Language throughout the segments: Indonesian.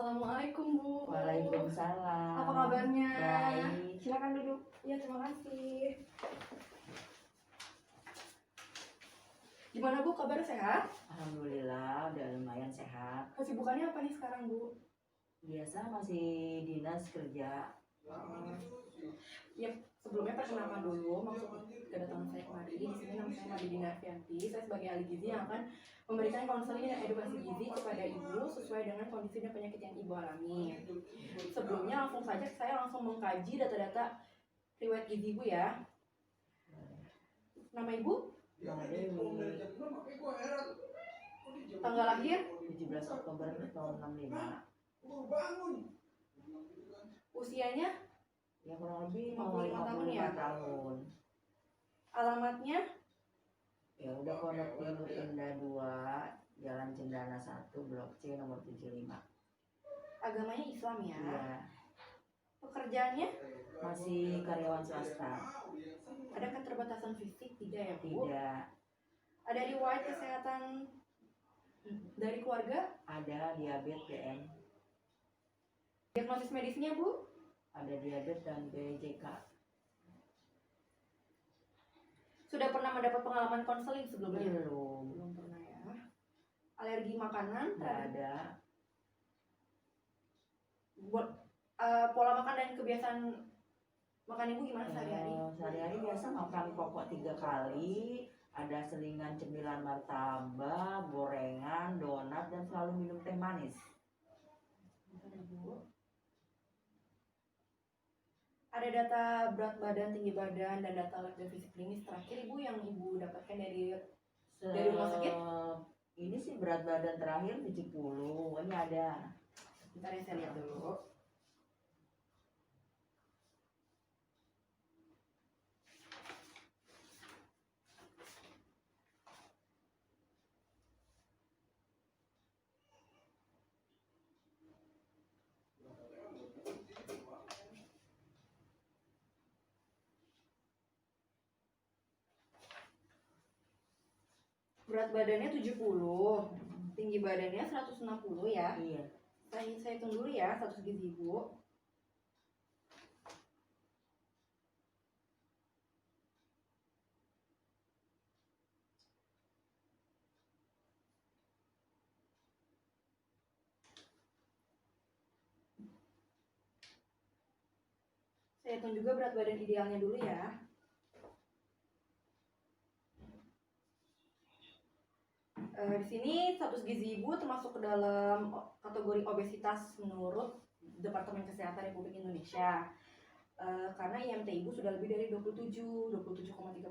Assalamualaikum Bu. Waalaikumsalam. Apa kabarnya? Baik. Silakan duduk. Ya, terima kasih. Gimana Bu, kabar sehat? Alhamdulillah udah lumayan sehat. Kesibukannya apa nih sekarang Bu? Biasa masih dinas kerja. Ya, sebelumnya perkenalkan dulu maksud kedatangan saya kemari. Di sini nama saya Madidi Narfianti. Saya sebagai ahli gizi yang akan memberikan konseling dan edukasi gizi kepada ibu sesuai dengan kondisi dan penyakit yang ibu alami. Sebelumnya langsung saja saya langsung mengkaji data-data riwayat gizi ibu ya. Nama ibu? Nama Dewi. Tanggal lahir? 17 Oktober tahun 65. Usianya? Ya kurang lebih 55 tahun ya? 55 tahun. Alamatnya? Ya udah Pondok Indah Indah 2, Jalan Cendana 1, Blok C nomor 75. Agamanya Islam ya? Iya. Pekerjaannya? Masih karyawan swasta. Ada keterbatasan fisik? Tidak ya Bu? Tidak. Ada riwayat kesehatan dari keluarga? Ada diabetes DM. Diagnosis medisnya Bu? Ada diabetes dan PJK. Sudah pernah mendapat pengalaman konseling sebelumnya? Belum. Belum pernah ya. Alergi makanan? Nggak ada. Pola makan dan kebiasaan makan ibu gimana sehari-hari? Sehari-hari biasa makan pokok 3 kali. Ada selingan cemilan martabak, gorengan, donat, dan selalu minum teh manis. Ada data berat badan, tinggi badan, dan data lab dan fisik klinis terakhir ibu yang ibu dapatkan dari rumah sakit? Ini sih berat badan terakhir 70. Ini ada. Bentar ya, saya lihat dulu. Berat badannya 70, tinggi badannya 160 ya. Iya. Saya hitung dulu ya status gizi ibu. Saya hitung juga berat badan idealnya dulu ya. Di sini status gizi ibu termasuk ke dalam kategori obesitas menurut Departemen Kesehatan Republik Indonesia. Karena IMT ibu sudah lebih dari 27,34.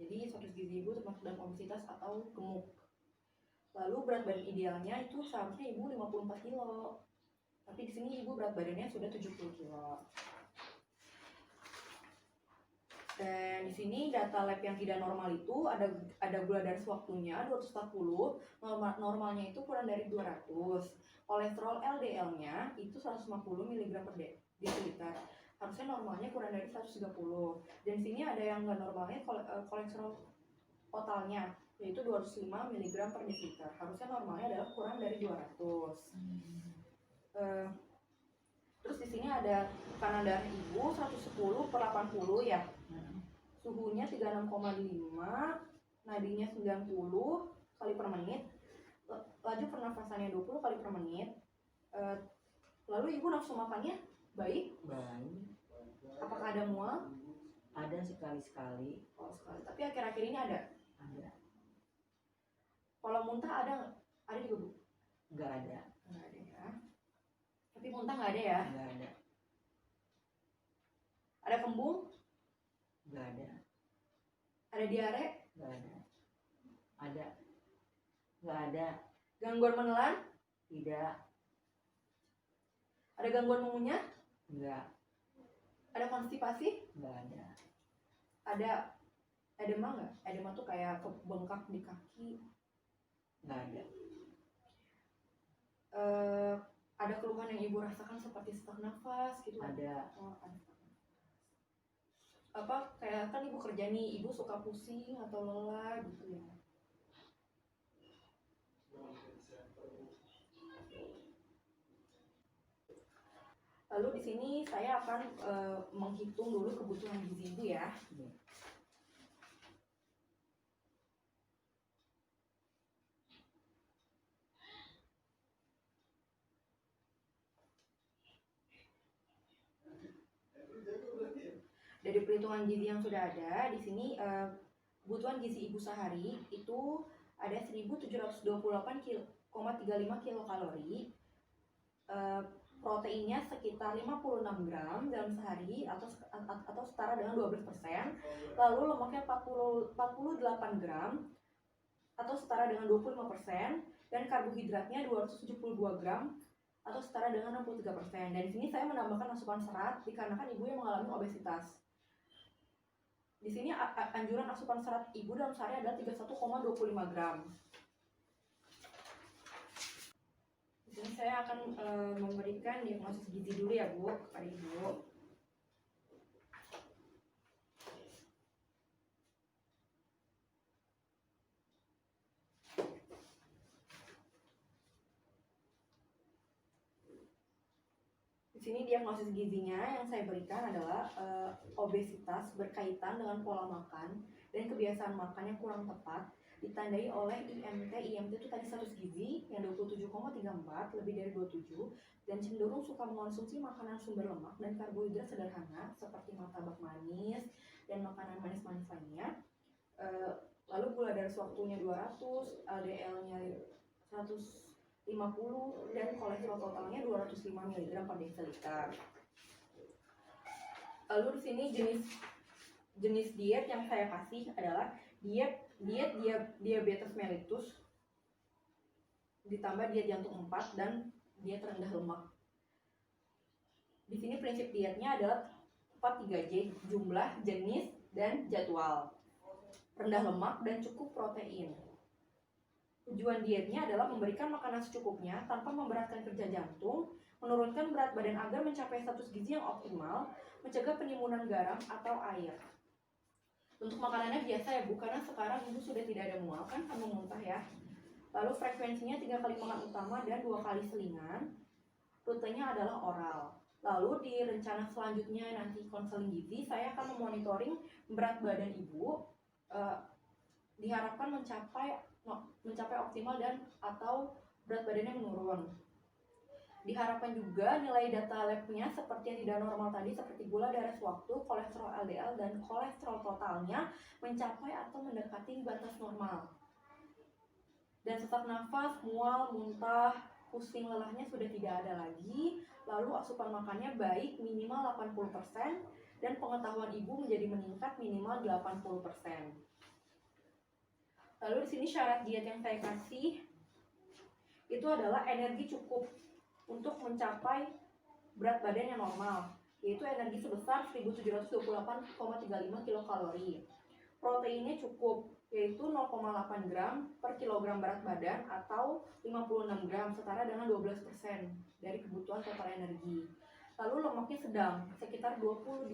Jadi status gizi ibu termasuk dalam obesitas atau gemuk. Lalu berat badan idealnya itu seharusnya ibu 54 kilo. Tapi di sini ibu berat badannya sudah 70 kilo. Dan di sini data lab yang tidak normal itu ada gula darah sewaktunya 240, normalnya itu kurang dari 200. Kolesterol LDL-nya itu 150 mg per desiliter. Harusnya normalnya kurang dari 130. Dan di sini ada yang nggak normalnya kolesterol totalnya yaitu 205 mg per desiliter. Harusnya normalnya adalah kurang dari 200. Terus di sini ada tekanan darah ibu 110/80 ya. Suhunya 36,5, nadinya 90 kali per menit, laju pernafasannya 20 kali per menit. Lalu ibu nafsu makannya baik? Baik. Apakah ada mual? Ada sekali-sekali. Oh, sekali. Tapi akhir-akhir ini ada? Ada. Kalau muntah ada nggak? Ada juga Bu? Nggak ada. Nggak ada ya. Tapi muntah nggak ada ya? Nggak ada. Ada kembung? Nggak ada. Ada diare? Nggak ada. Ada. Nggak ada. Gangguan menelan? Tidak. Ada gangguan mengunyah? Nggak. Ada konstipasi? Nggak ada. Ada edema nggak? Edema tuh kayak bengkak di kaki. Nggak ada. Ada keluhan yang ibu rasakan seperti sesak nafas gitu? Ada. Oh, ada. Apa kayak kan ibu kerja nih, ibu suka pusing atau lelah gitu ya? Lalu di sini saya akan menghitung dulu kebutuhan gizi ibu ya. Dari perhitungan gizi yang sudah ada, di sini kebutuhan gizi ibu sehari itu ada 1728,35 kilokalori. Proteinnya sekitar 56 gram dalam sehari atau setara dengan 12%. Lalu lemaknya 48 gram atau setara dengan 25%, dan karbohidratnya 272 gram atau setara dengan 63%. Dan di sini saya menambahkan asupan serat dikarenakan ibu yang mengalami obesitas. Di sini anjuran asupan serat ibu dalam sehari adalah 31,25 gram. Di sini saya akan memberikan diagnosis gizi dulu ya Bu, kepada ibu. Di sini diagnosis gizinya yang saya berikan adalah obesitas berkaitan dengan pola makan dan kebiasaan makan yang kurang tepat, ditandai oleh IMT itu tadi status gizi yang 27,34 lebih dari 27, dan cenderung suka mengonsumsi makanan sumber lemak dan karbohidrat sederhana seperti martabak manis dan makanan manis-manis lainnya. Lalu gula darah sewaktunya 200, LDL-nya 150, dan kolesterol totalnya 205 mg per desiliter. Lalu di sini jenis diet yang saya kasih adalah diet diabetes mellitus ditambah diet jantung 4 dan diet rendah lemak. Di sini prinsip dietnya adalah 4-3J, jumlah, jenis, dan jadwal. Rendah lemak dan cukup protein. Tujuan dietnya adalah memberikan makanan secukupnya tanpa memberatkan kerja jantung, menurunkan berat badan agar mencapai status gizi yang optimal, mencegah penimbunan garam atau air. Untuk makanannya biasa ya Bu, karena sekarang ibu sudah tidak ada mual kan sama muntah ya. Lalu frekuensinya 3 kali makan utama dan 2 kali selingan. Rutenya adalah oral. Lalu di rencana selanjutnya nanti konseling gizi, saya akan memonitoring berat badan ibu. Diharapkan mencapai optimal dan atau berat badannya menurun. Diharapkan juga nilai data labnya seperti yang tidak normal tadi, seperti gula darah sewaktu, kolesterol LDL, dan kolesterol totalnya mencapai atau mendekati batas normal. Dan sesak nafas, mual, muntah, pusing, lelahnya sudah tidak ada lagi. Lalu asupan makannya baik minimal 80%, dan pengetahuan ibu menjadi meningkat minimal 80%. Lalu di sini syarat diet yang saya kasih itu adalah energi cukup untuk mencapai berat badan yang normal, yaitu energi sebesar 1728,35 kilokalori. Proteinnya cukup, yaitu 0,8 gram per kilogram berat badan atau 56 gram, setara dengan 12% dari kebutuhan total energi. Lalu lemaknya sedang, sekitar 25,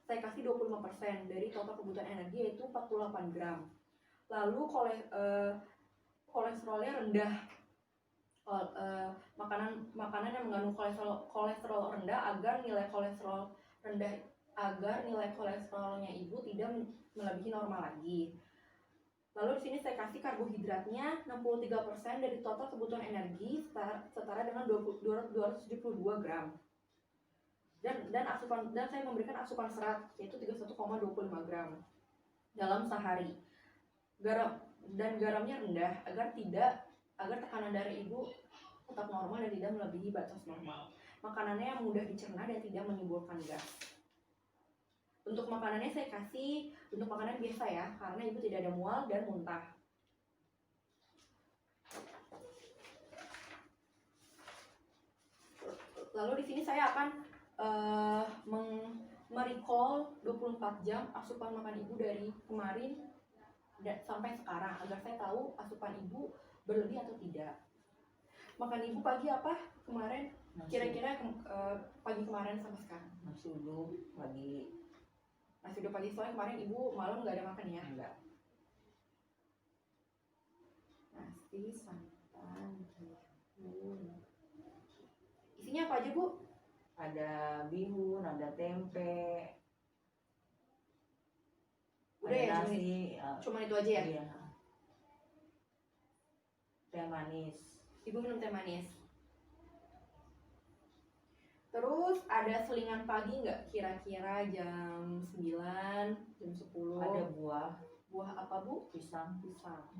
saya kasih 25% dari total kebutuhan energi, yaitu 48 gram. Lalu kolesterolnya rendah. Makanan yang mengandung kolesterol rendah agar nilai kolesterolnya ibu tidak melebihi normal lagi. Lalu di sini saya kasih karbohidratnya 63% dari total kebutuhan energi, setara dengan 272 gram. Dan saya memberikan asupan serat yaitu 31,25 gram dalam sehari. Garamnya rendah agar tekanan darah ibu tetap normal dan tidak melebihi batas normal. Makanannya yang mudah dicerna dan tidak menimbulkan gas. Untuk makanannya saya kasih untuk makanan biasa ya, karena ibu tidak ada mual dan muntah. Lalu di sini saya akan merecall 24 jam asupan makan ibu dari kemarin sampai sekarang agar saya tahu asupan ibu berlebih atau tidak. Makan ibu pagi apa kemarin? Kira-kira pagi kemarin sama sekarang? Nasi uduk pagi. Nasi uduk pagi, soalnya kemarin ibu malam nggak ada makan ya? Enggak. Nasi, santan, bihun. Isinya apa aja Bu? ada bihun, ada tempe, Udah ada ya, nasi, cuman itu aja ya. iya. Teh manis. Ibu minum teh manis. Terus ada selingan pagi nggak? Kira-kira jam 9, jam 10. Ada buah. Buah apa, Bu? Pisang. Pisang.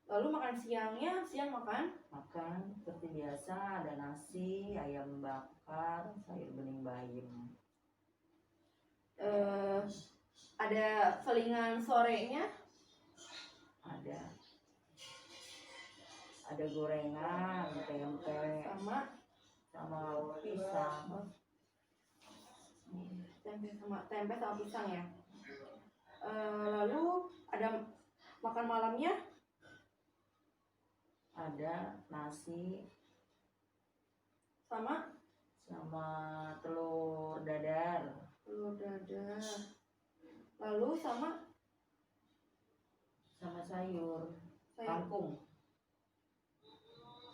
Lalu makan siangnya, siang makan? Makan seperti biasa, ada nasi, ayam bakar, sayur bening bayam. Ada selingan sorenya? Ada gorengan, tempe, sama pisang. Tempe sama pisang ya. Lalu ada makan malamnya? Ada nasi Sama telur dadar. Lalu sama sayur kangkung.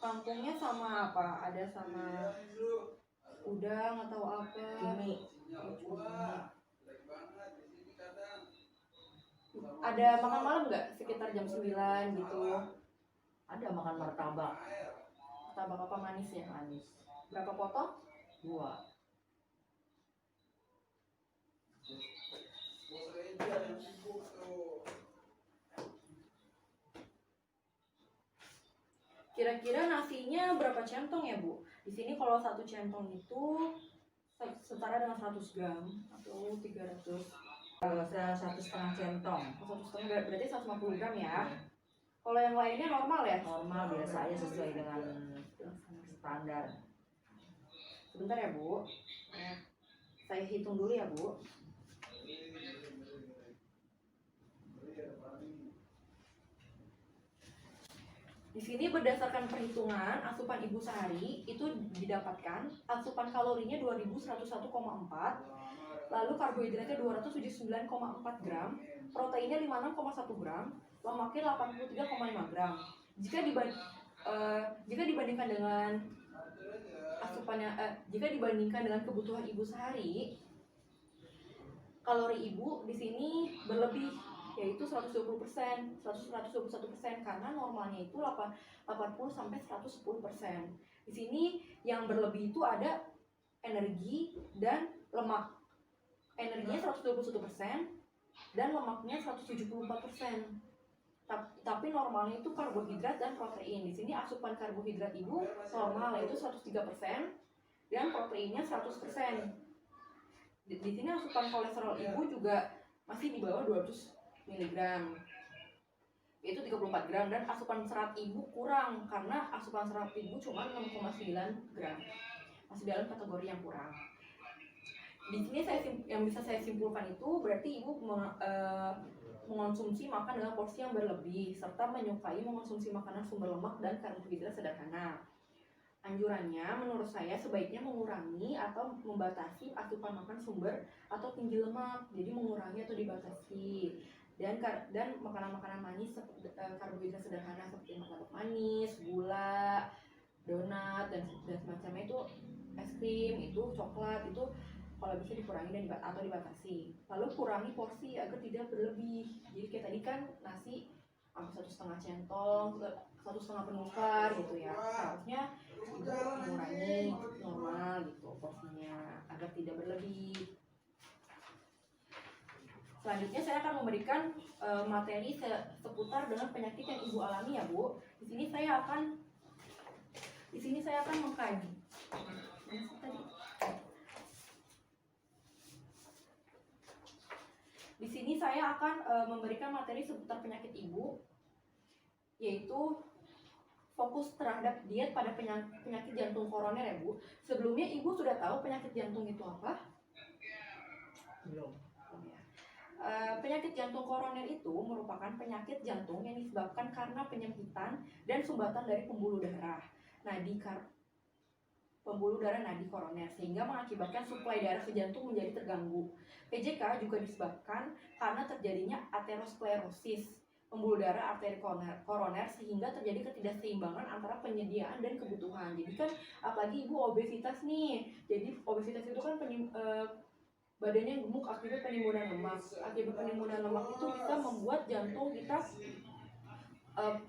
Kangkungnya sama apa? Ada sama udang atau apa? Cumi. Ada makan malam nggak? Sekitar jam 9 gitu. Ada makan martabak. Martabak apa, manis ya? Manis. Berapa potong? 2. Kira-kira nasinya berapa centong ya, Bu? Di sini kalau 1 centong itu setara dengan 100 gram atau 300. 1,5 centong. 1,5 berarti 150 gram ya. Kalau yang lainnya normal ya? Normal, biasa aja sesuai dengan standar. Sebentar ya, Bu. Saya hitung dulu ya, Bu. Di sini berdasarkan perhitungan asupan ibu sehari itu didapatkan asupan kalorinya 2101,4, lalu karbohidratnya 279,4 gram, proteinnya 56,1 gram, lemaknya 83,5 gram. Jika dibandingkan dengan jika dibandingkan dengan kebutuhan ibu sehari, kalori ibu di sini berlebih, yaitu 120%, 121% karena normalnya itu 80 sampai 110%. Di sini yang berlebih itu ada energi dan lemak. Energinya 121% dan lemaknya 174%. Tapi normalnya itu karbohidrat dan protein. Di sini asupan karbohidrat ibu normal yaitu 103% dan proteinnya 100%. Di sini asupan kolesterol ibu juga masih di bawah 200 mg, yaitu 34 gram, dan asupan serat ibu kurang karena asupan serat ibu cuma 6,9 gram, masih dalam kategori yang kurang. Di sini yang bisa saya simpulkan itu berarti ibu mengonsumsi makan dengan porsi yang berlebih serta menyukai mengonsumsi makanan sumber lemak dan karbohidrat sederhana. Anjurannya menurut saya sebaiknya mengurangi atau membatasi asupan makan sumber atau tinggi lemak, jadi mengurangi atau dibatasi. Dan makanan-makanan manis karbohidrat sederhana seperti martabak manis, gula, donat dan semacamnya, itu es krim, itu coklat, itu kalau bisa dikurangi atau dibatasi. Lalu kurangi porsi agar tidak berlebih. Jadi kayak tadi kan nasi sampai 1,5 centong, 1,5 penukar gitu ya. Seharusnya ibu mengurangi normal gitu porsinya agar tidak berlebih. Selanjutnya saya akan memberikan materi seputar dengan penyakit yang ibu alami ya, Bu. Di sini saya akan mengkaji. Di sini saya akan memberikan materi seputar penyakit ibu, yaitu fokus terhadap diet pada penyakit jantung koroner ya, Bu. Sebelumnya ibu sudah tahu penyakit jantung itu apa? Belum. Penyakit jantung koroner itu merupakan penyakit jantung yang disebabkan karena penyempitan dan sumbatan dari pembuluh darah nadi koroner, sehingga mengakibatkan suplai darah ke jantung menjadi terganggu. PJK juga disebabkan karena terjadinya aterosklerosis pembuluh darah arteri koroner sehingga terjadi ketidakseimbangan antara penyediaan dan kebutuhan. Jadi kan apalagi ibu obesitas nih, jadi obesitas itu kan badannya gemuk akibat penimbunan lemak. Akibat penimbunan lemak itu bisa membuat jantung kita,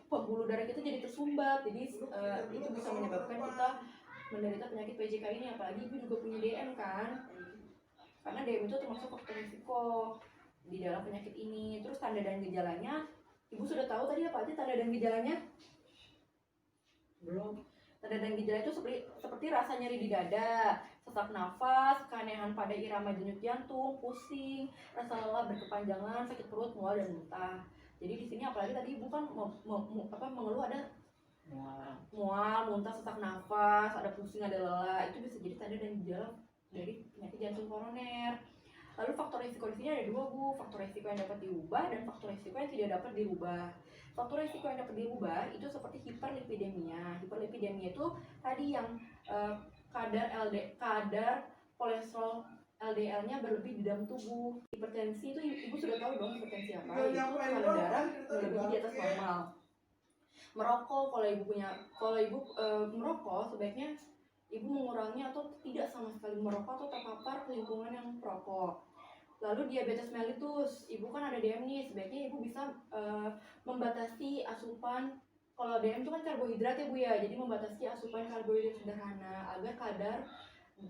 pembuluh darah kita jadi tersumbat. Jadi itu bisa menyebabkan kita menderita penyakit PJK ini. Apalagi ibu juga punya DM kan, karena DM itu termasuk faktor risiko di dalam penyakit ini. Terus tanda dan gejalanya, ibu sudah tahu tadi apa aja tanda dan gejalanya? Belum. Tanda dan gejala itu seperti rasa nyeri di dada, sesak nafas, keanehan pada irama denyut jantung, pusing, rasa lelah berkepanjangan, sakit perut, mual dan muntah. Jadi di sini apalagi tadi ibu kan mengeluh ada mual, muntah, sesak nafas, ada pusing, ada lelah. Itu bisa jadi tanda dan gejala dari penyakit jantung koroner. Lalu faktor risiko di sini ada dua, Bu. Faktor risiko yang dapat diubah dan faktor risiko yang tidak dapat dirubah. Faktor risiko yang dapat dirubah itu seperti hiperlipidemia. Hiperlipidemia itu tadi yang kadar kolesterol LDL-nya berlebih di dalam tubuh. Hipertensi itu ibu sudah tahu dong hipertensi apa? Itu tekanan darah melebihi di atas normal. Merokok, kalau ibu merokok, sebaiknya ibu mengurangi atau tidak sama sekali merokok atau terpapar lingkungan yang merokok. Lalu diabetes mellitus, ibu kan ada DM nih, sebaiknya ibu bisa membatasi asupan. Kalau DM itu kan karbohidrat ya Bu ya, jadi membatasi asupan karbohidrat sederhana agar kadar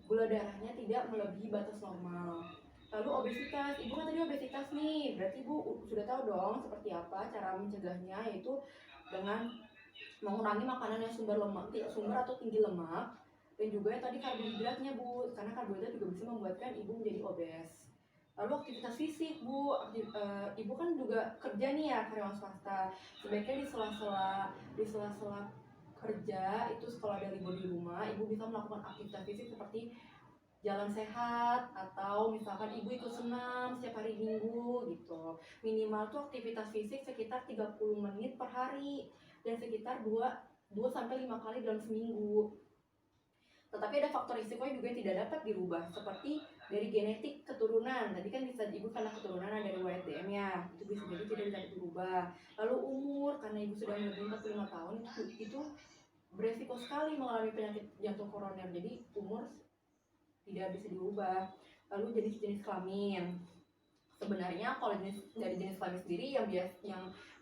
gula darahnya tidak melebihi batas normal. Lalu obesitas, ibu kan tadi obesitas nih, berarti ibu sudah tahu dong seperti apa cara mencegahnya, yaitu dengan mengurangi makanan yang sumber atau tinggi lemak, dan juga yang tadi karbohidratnya Bu, karena karbohidrat juga bisa membuatkan ibu menjadi obes. Lalu aktivitas fisik Bu, ibu kan juga kerja nih ya, karyawan swasta. Sebaiknya di sela-sela kerja itu kalau ada libur di rumah, ibu bisa melakukan aktivitas fisik seperti jalan sehat, atau misalkan ibu ikut senam setiap hari Minggu gitu. Minimal tuh aktivitas fisik sekitar 30 menit per hari dan sekitar 2 sampai 5 kali dalam seminggu. Tetapi ada faktor risiko yang juga tidak dapat dirubah, seperti dari genetik keturunan. Tadi kan bisa ibu karena keturunan ada riwayat DM ya, itu bisa jadi tidak dapat dirubah. Lalu umur, karena ibu sudah melebihi 45 tahun, itu beresiko sekali mengalami penyakit jantung koroner. Jadi umur tidak bisa dirubah. Lalu jenis-jenis kelamin. Sebenarnya kalau dari jenis kelamin sendiri yang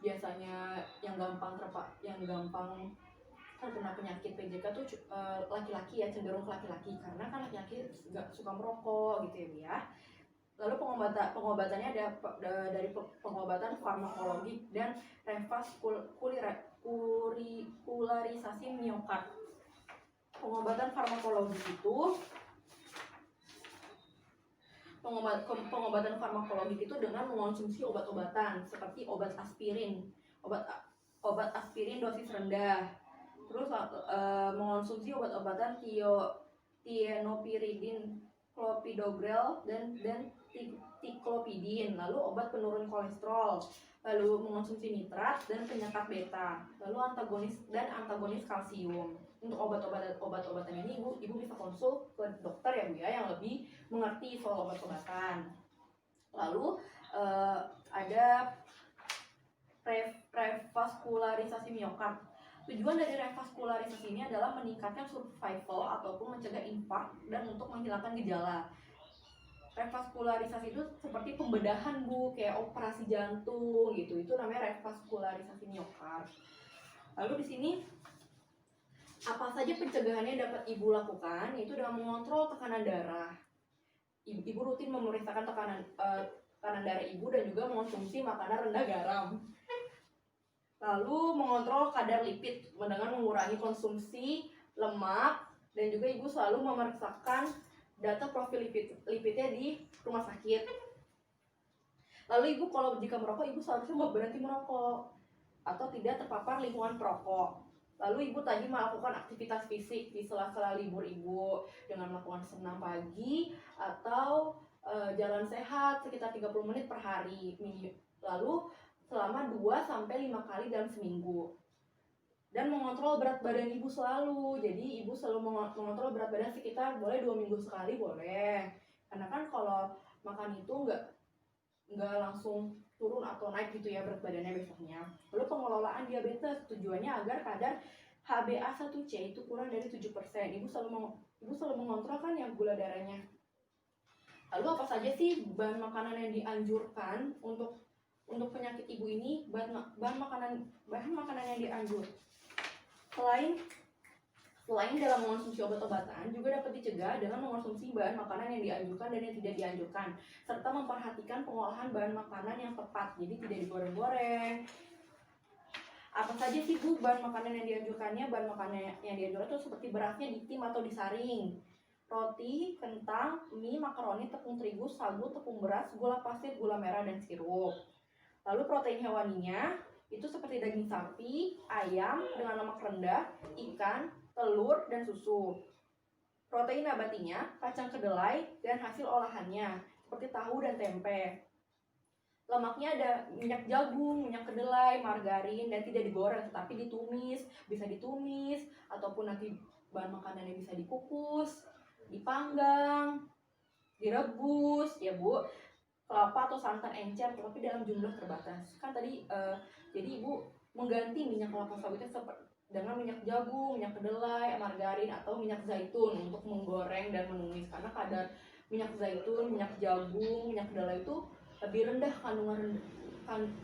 biasanya yang gampang terkena penyakit PJK tuh laki-laki ya, cenderung ke laki-laki karena kan laki-laki nggak suka merokok gitu ya Bu ya. Lalu pengobatannya ada dari pengobatan farmakologi dan revaskularisasi miokard. Pengobatan farmakologi itu pengobatan farmakologi itu dengan mengonsumsi obat-obatan seperti obat aspirin dosis rendah. Terus mengonsumsi obat-obatan tienopiridin, clopidogrel dan tiklopidin, lalu obat penurun kolesterol, lalu mengonsumsi nitrat dan penyekat beta, lalu antagonis kalsium. Untuk obat-obatan ini ibu bisa konsul ke dokter ya Bu ya, yang lebih mengerti soal obat-obatan. Lalu ada revaskularisasi miokard. Tujuan dari revaskularisasi ini adalah meningkatkan survival ataupun mencegah infark dan untuk menghilangkan gejala. Revaskularisasi itu seperti pembedahan Bu, kayak operasi jantung gitu. Itu namanya revaskularisasi miokard. Lalu di sini apa saja pencegahannya yang dapat ibu lakukan, yaitu dengan mengontrol tekanan darah. Ibu rutin memeriksakan tekanan darah ibu dan juga mengonsumsi makanan rendah garam. Lalu mengontrol kadar lipid dengan mengurangi konsumsi lemak, dan juga ibu selalu memeriksakan data profil lipidnya di rumah sakit. Lalu ibu kalau jika merokok, ibu seharusnya berhenti merokok atau tidak terpapar lingkungan perokok. Lalu ibu tadi melakukan aktivitas fisik di sela-sela libur ibu dengan melakukan senam pagi atau jalan sehat sekitar 30 menit per hari. Lalu selama 2-5 kali dalam seminggu. Dan mengontrol berat badan ibu selalu. Jadi ibu selalu mengontrol berat badan sekitar boleh 2 minggu sekali boleh. Karena kan kalau makan itu nggak langsung turun atau naik gitu ya berat badannya besoknya. Lalu pengelolaan diabetes, tujuannya agar kadar HbA1c itu kurang dari 7%. Ibu selalu mengontrol kan yang gula darahnya. Lalu apa saja sih bahan makanan yang dianjurkan untuk penyakit ibu ini? Bahan makanan yang dianjurkan selain dalam mengonsumsi obat-obatan, juga dapat dicegah dengan mengonsumsi bahan makanan yang dianjurkan dan yang tidak dianjurkan, serta memperhatikan pengolahan bahan makanan yang tepat, jadi tidak digoreng-goreng. Apa saja sih Bu bahan makanan yang dianjurkannya? Bahan makanan yang dianjurkan itu seperti berasnya ditim atau disaring, roti, kentang, mie, makaroni, tepung terigu, sagu, tepung beras, gula pasir, gula merah, dan sirup. Lalu protein hewaninya itu seperti daging sapi, ayam dengan lemak rendah, ikan, telur, dan susu. Protein nabatinya, kacang kedelai, dan hasil olahannya seperti tahu dan tempe. Lemaknya ada minyak jagung, minyak kedelai, margarin, dan tidak digoreng tetapi ditumis. Bisa ditumis ataupun nanti bahan makanannya bisa dikukus, dipanggang, direbus ya Bu. Kelapa atau santan encer tapi dalam jumlah terbatas. Kan tadi jadi Ibu mengganti minyak kelapa sawitnya dengan minyak jagung, minyak kedelai, margarin atau minyak zaitun untuk menggoreng dan menumis, karena kadar minyak zaitun, minyak jagung, minyak kedelai itu lebih rendah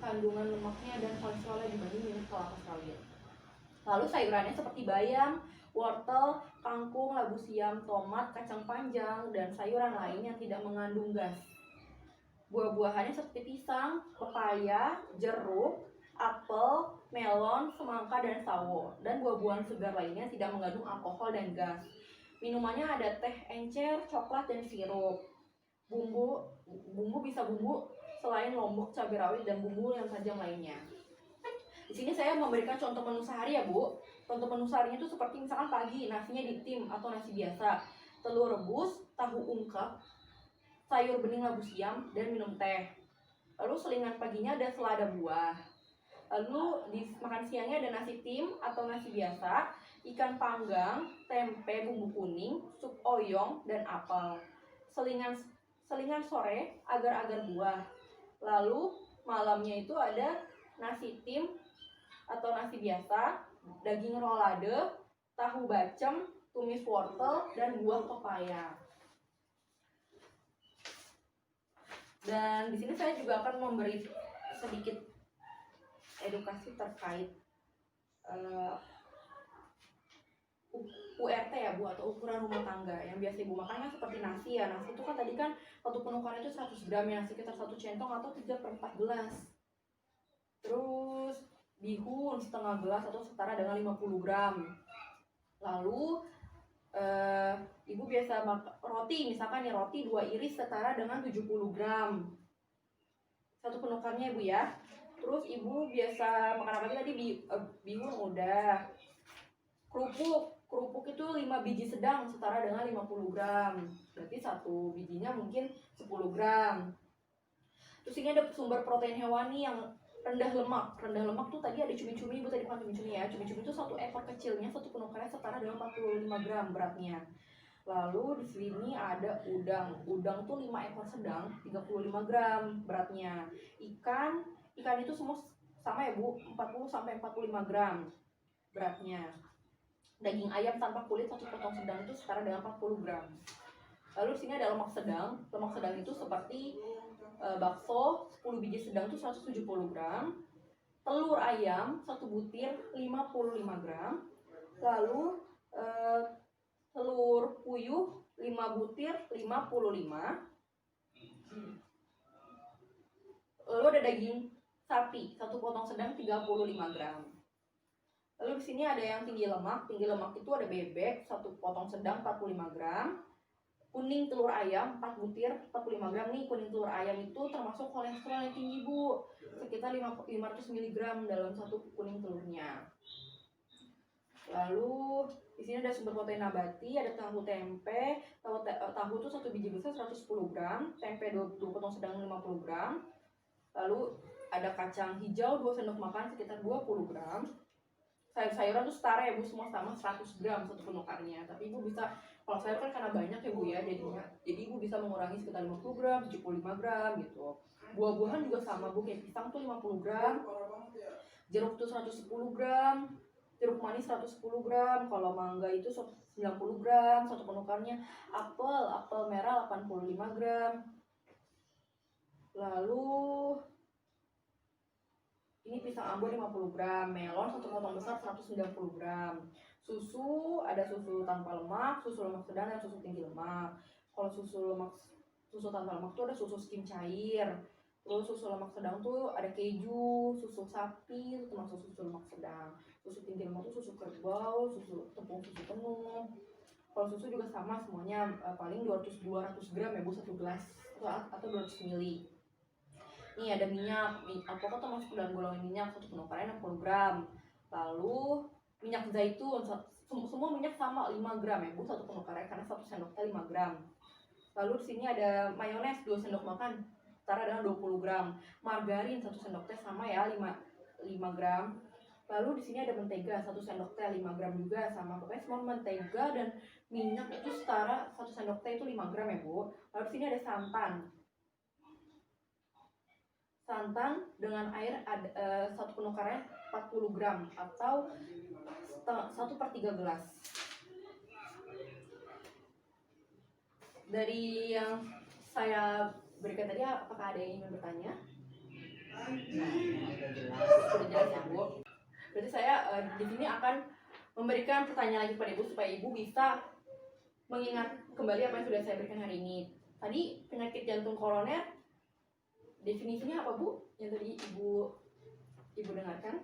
kandungan lemaknya dan kolesterolnya dibanding minyak kelapa sawit. Lalu sayurannya seperti bayam, wortel, kangkung, labu siam, tomat, kacang panjang, dan sayuran lain yang tidak mengandung gas. Buah-buahannya seperti pisang, pepaya, jeruk, apel, melon, semangka, dan sawo. Dan buah-buahan segar lainnya tidak mengandung alkohol dan gas. Minumannya ada teh encer, coklat, dan sirup. Bumbu bisa bumbu selain lombok, cabai rawit, dan bumbu yang tajam lainnya. Di sini saya memberikan contoh menu sehari ya Bu. Contoh menu seharinya itu seperti misalkan pagi nasinya ditim atau nasi biasa, telur rebus, tahu ungkep, sayur bening labu siam, dan minum teh. Lalu selingan paginya ada selada buah. Lalu di makan siangnya ada nasi tim atau nasi biasa, ikan panggang, tempe bumbu kuning, sup oyong, dan apel. Selingan sore agar-agar buah. Lalu malamnya itu ada nasi tim atau nasi biasa, daging rolade, tahu bacem, tumis wortel, dan buah pepaya. Dan di sini saya juga akan memberi sedikit edukasi terkait URT ya Bu, atau ukuran rumah tangga yang biasa Ibu makan kan seperti nasi ya. Nasi itu kan tadi kan satu penukaran itu 100 gram ya, sekitar 1 centong atau 3/4 gelas. Terus bihun setengah gelas atau setara dengan 50 gram. Lalu Ibu biasa roti, misalkan ya roti 2 iris setara dengan 70 gram. Satu penukarnya Ibu ya. Terus Ibu biasa makan apa tadi? Bihun udah. Kerupuk itu 5 biji sedang setara dengan 50 gram. Berarti satu bijinya mungkin 10 gram. Terus ini ada sumber protein hewani yang rendah lemak. Rendah lemak tuh tadi ada cumi-cumi, Ibu tadi makan cumi-cumi ya. Cumi-cumi itu satu ekor kecilnya, satu penukarnya setara dengan 45 gram beratnya. Lalu di sini ada udang. Udang tuh 5 ekor sedang, 35 gram beratnya. Ikan itu semua sama ya Bu, 40 sampai 45 gram beratnya. Daging ayam tanpa kulit satu potong sedang itu setara dengan 40 gram. Lalu di sini ada lemak sedang. Lemak sedang itu seperti bakso 10 biji sedang itu 170 gram, telur ayam 1 butir 55 gram, lalu telur puyuh 5 butir 55, lalu ada daging sapi 1 potong sedang 35 gram. Lalu di sini ada yang tinggi lemak itu ada bebek 1 potong sedang 45 gram. Kuning telur ayam 4 butir 45 gram nih. Kuning telur ayam itu termasuk kolesterol yang tinggi Bu, sekitar 500 mg dalam satu kuning telurnya. Lalu di sini ada sumber protein nabati, ada tahu tempe. Tahu itu 1 biji besar 110 gram, tempe 2 potong sedang 50 gram. Lalu ada kacang hijau 2 sendok makan sekitar 20 gram. Sayur-sayuran itu setara ya Bu, semua sama 100 gram satu penukarnya. Tapi Ibu bisa Kalau sayur kan karena banyak ya Bu ya jadinya. Jadi Ibu bisa mengurangi sekitar 50 gram, 75 gram gitu. Buah-buahan juga sama Bu, kayak pisang tuh 50 gram, jeruk tuh 110 gram, jeruk manis 110 gram, kalau mangga itu 90 gram, satu penukarnya. Apel merah 85 gram. Lalu ini pisang Ambon 50 gram, melon satu potong besar 190 gram. Susu, ada susu tanpa lemak, susu lemak sedang, dan susu tinggi lemak. Kalau susu tanpa lemak tuh ada susu skim cair. Terus susu lemak sedang tuh ada keju, susu sapi itu termasuk susu lemak sedang. Susu tinggi lemak tuh susu kerbau, susu tepung susu penuh. Kalau susu juga sama semuanya, paling 200 gram ya Bu, satu gelas atau 200 ml. Nih ada minyak, alpukat tuh masuk dalam golongan minyak, satu penukarannya 60 gram. Lalu minyak zaitun, semua minyak sama 5 gram ya Bu, satu penukarannya, karena satu sendok teh 5 gram. Lalu di sini ada mayones 2 sendok makan, setara dengan 20 gram. Margarin 1 sendok teh sama ya, 5 gram. Lalu di sini ada mentega 1 sendok teh 5 gram juga sama. Pokoknya semua mentega dan minyak itu setara 1 sendok teh itu 5 gram ya Bu. Lalu di sini ada santan dengan air ada, satu penukarnya 40 gram atau 1/3 gelas. Dari yang saya berikan tadi, apakah ada yang ingin bertanya? Nah, udah jelas. Sudah jelas ya Bu. Berarti saya di sini akan memberikan pertanyaan lagi kepada Ibu supaya Ibu bisa mengingat kembali apa yang sudah saya berikan hari ini. Tadi penyakit jantung koroner definisinya apa Bu? Yang tadi Ibu dengarkan?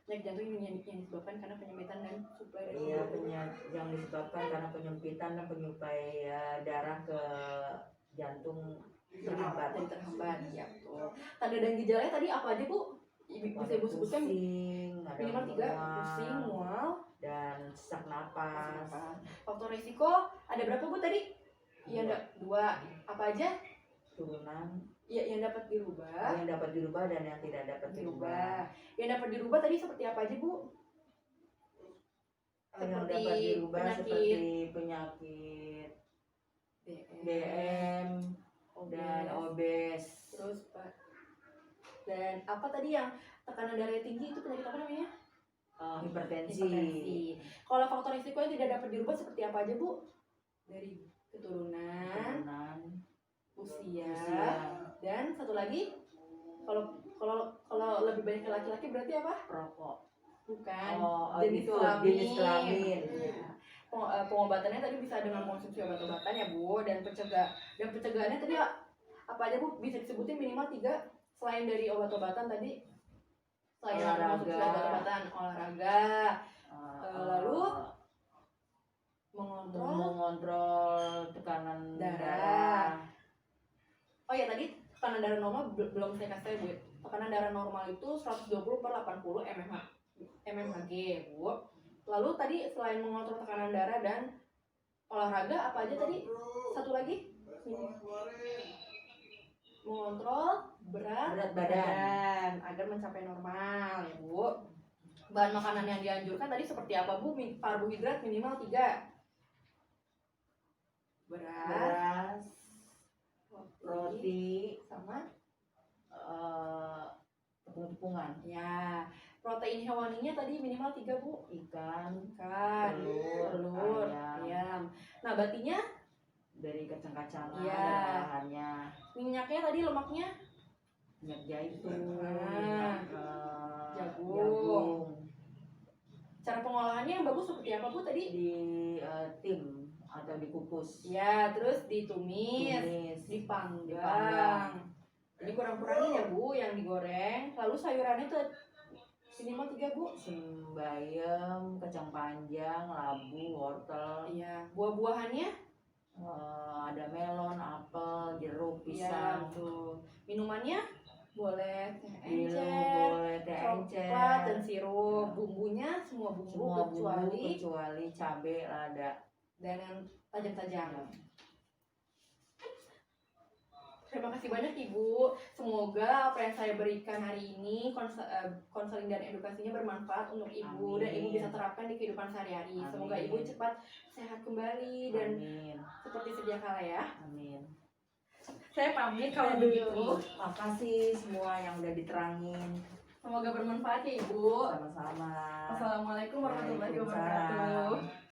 Penyakit jantung yang disebabkan karena penyempitan dan suplai dari yang disebabkan karena penyempitan dan penyuplai darah ke jantung terhambat. Ya betul. Tanda dan gejalanya tadi apa aja Bu? Bisa Ibu sebutkan? Minimal 3, pusing, mual, dan sesak napas. Faktor risiko ada berapa Bu tadi? Iya, ada 2. Apa aja? Turunan. Ya, yang dapat dirubah. Yang dapat dirubah dan yang tidak dapat dirubah. Yang dapat dirubah tadi seperti apa aja Bu? Yang dapat dirubah seperti penyakit DM dan obes. Terus Pak. Dan apa tadi yang tekanan darah tinggi itu penyakit apa namanya? Hipertensi. Kalau faktor risiko yang tidak dapat dirubah seperti apa aja Bu? Dari keturunan, usia, dan satu lagi kalau lebih banyak laki-laki berarti apa? Perokok. Bukan. Jenis kelamin. Ya. Pengobatannya tadi bisa dengan konsumsi obat-obatan ya Bu, dan pencegahannya tadi apa aja Bu? Bisa disebutin minimal 3 selain dari obat-obatan tadi. Selain konsumsi obat-obatan, olahraga, lalu mengontrol tekanan darah. Oh ya, tadi tekanan darah normal belum saya kasih Bu. Tekanan darah normal itu 120/80 mmHg Bu. Lalu tadi selain mengontrol tekanan darah dan olahraga, apa aja tadi? Satu lagi? Mengontrol berat badan agar mencapai normal ya Bu. Bahan makanan yang dianjurkan tadi seperti apa Bu? Karbohidrat minimal 3. Beras, roti, sama tepung-tepungan. Ya, protein hewaninya tadi minimal 3 Bu. Ikan, telur, ayam. Nabatinya dari kacang-kacangan, dan bahannya. Minyaknya tadi, lemaknya minyak zaitun, jagung. Cara pengolahannya yang bagus seperti apa Bu tadi? Di tim atau dikukus. Ya, terus ditumis, dipanggang. Jadi kurang-kurangin ya Bu yang digoreng. Lalu sayurannya tuh minimal 3 Bu. Sembayem, kacang panjang, labu, wortel. Iya. Buah-buahannya ada melon, apel, jeruk, pisang. Tuh. Minumannya boleh teh encer, coklat dan sirup. Bumbunya semua bumbu kecuali cabai, lada, dan yang tajam-tajam. Terima kasih banyak Ibu. Semoga apa yang saya berikan hari ini konseling dan edukasinya bermanfaat untuk Ibu dan Ibu bisa terapkan di kehidupan sehari-hari. Semoga Ibu cepat sehat kembali dan seperti sedia kala ya. Amin. Saya pamit kalau begitu. Makasih semua yang udah diterangin. Semoga bermanfaat ya Ibu. Sama-sama. Assalamualaikum warahmatullahi Waalaikumsalam. wabarakatuh.